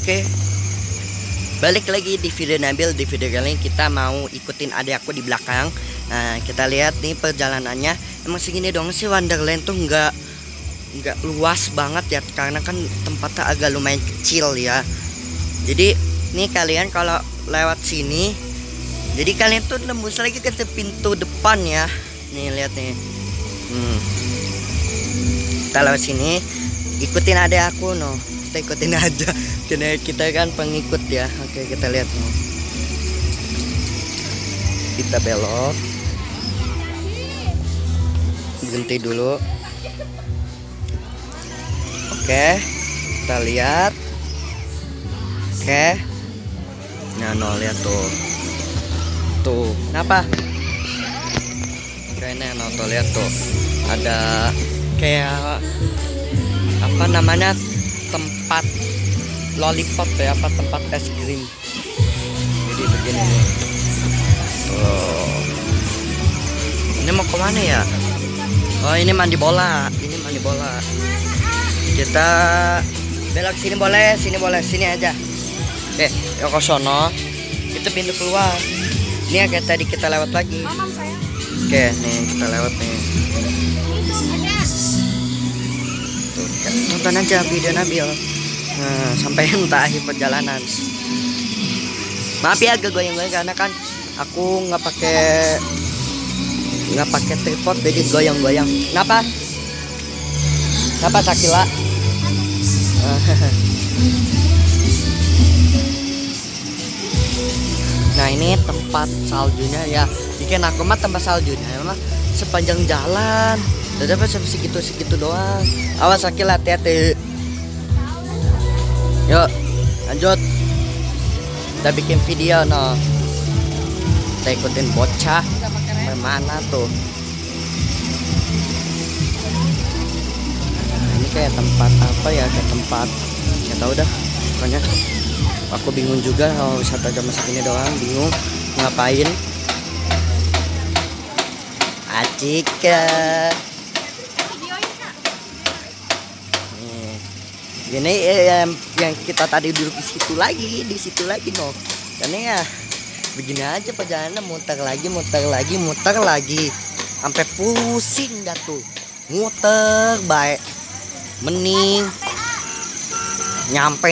Oke, balik lagi di video Nabil. Di video kali ini kita mau ikutin adik aku di belakang. Nah, kita lihat nih perjalanannya. Emang segini dong sih, Wonderland tuh nggak luas banget ya, karena kan tempatnya agak lumayan kecil ya. Jadi nih kalian kalau lewat sini, jadi kalian tuh nembus lagi ke pintu depan ya. Nih lihat nih. Kita lewat sini, ikutin adik aku no. Kita ikutin aja. Karena kita kan pengikut ya. Oke, kita lihat no. Kita belok. Berhenti dulu. Oke, kita lihat. Oke. Nah, no, lihat tuh. Tuh, kenapa? Kayaknya no, tuh lihat tuh. Ada kayak apa namanya? Tempat lollipop ya, apa tempat es krim. Jadi begini nih. Oh. Ini mau kemana ya? Oh, ini mandi bola. Ini mandi bola. Kita belok sini boleh, sini aja. Oke, yuk ke sono. Itu pintu keluar. Ini agak tadi kita lewat lagi. Oke, nih kita lewat nih. Tuh, tonton aja video Nabil. Nah, sampai entah akhir perjalanan. Maaf ya agak goyang-goyang karena kan aku nggak pakai tripod, jadi goyang-goyang. Kenapa Sakila? Nah, ini tempat saljunya ya. Bikin aku mah tempat saljunya emang sepanjang jalan. Udah dapat sampai segitu doang. Awas Sakila, hati-hati. Yuk, lanjut. Kita bikin video no. Kita ikutin bocah. Mana tuh? Nah, ini kayak tempat apa ya? Kayak tempat nggak tahu dah. Pokoknya aku bingung juga kalau wisata jam masak ini doang, bingung ngapain. Acika. Gini yang kita tadi duduk di situ lagi no. Karena ya begini aja perjalanan, muter lagi sampai pusing dah tuh. Muter baik mending nyampe.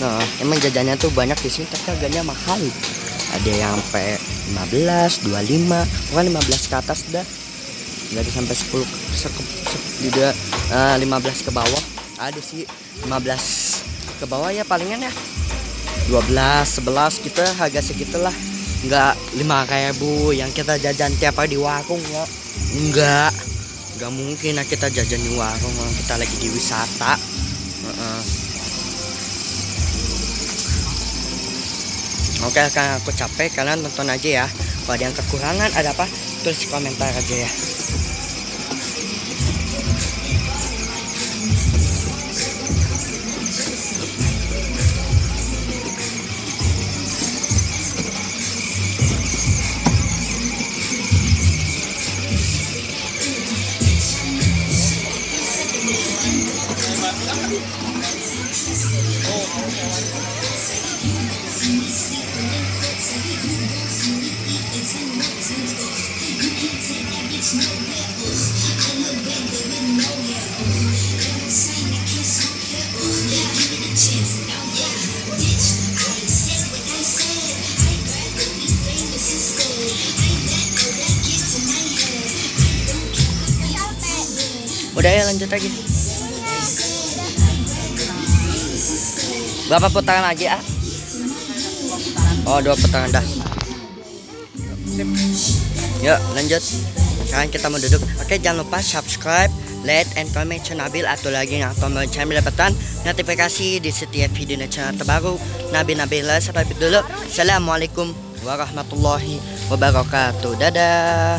Nah, emang jajannya tuh banyak di sini tapi harganya mahal. Ada yang sampai 15, 25, bukan 15 ke atas dah. Jadi sampai 10 juga 15 ke bawah. Ada sih 15 ke bawah ya palingan ya. 12, 11 kita harga segitulah. Enggak 5.000 yang kita jajan tiap hari di warung ya. Enggak mungkin lah kita jajan di warung, kita lagi di wisata. Oke, karena aku capek, kalian tonton aja ya. Kalau ada yang kekurangan ada apa, tulis di komentar aja ya. Udah ya, lanjut lagi. Berapa putaran lagi ah? Oh, 2 putaran dah. Yuk lanjut. Sekarang kita mau duduk. Oke, jangan lupa subscribe, like, and comment channel Nabil atau lagi yang tombol channel mendapatkan notifikasi di setiap video channel terbaru Nabil. Sampai dulu. Assalamualaikum warahmatullahi wabarakatuh. Dadah.